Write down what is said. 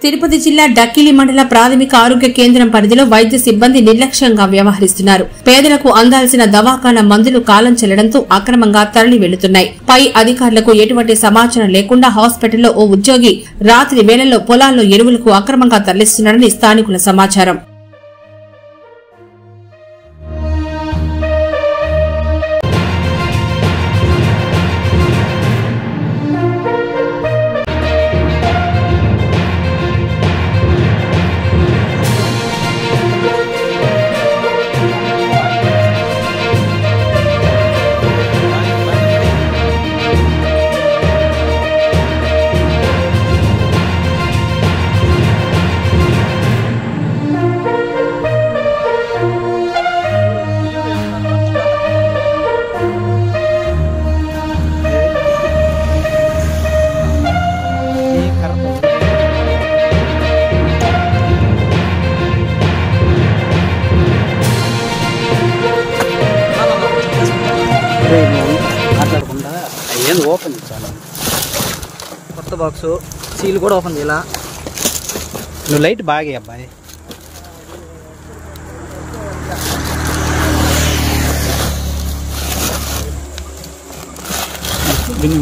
తిరుపతి జిల్లా డక్కిలి మండల ప్రాథమిక ఆరోగ్య కేంద్రం పరిధిలో వైద్య సిబ్బంది నిర్లక్ష్యంగా వ్యవహరిస్తున్నారు. పేదలకు అందాల్సిన దవాఖాన మందులు కాలం చెల్లడంతో అక్రమంగా తరలి వెళ్లుతున్నాయి. పై అధికారులకు ఎటువంటి సమాచారం లేకుండా హాస్పిటల్లో ఓ ఉద్యోగి రాత్రి వేళల్లో పొలాల్లో ఎరువులకు అక్రమంగా తరలిస్తున్నారని స్థానికుల సమాచారం. ఓపెన్ చాలా కొత్త బాక్స్ సీల్ కూడా ఓపెన్ చేయాల. నువ్వు లైట్ బాగా అబ్బాయి విని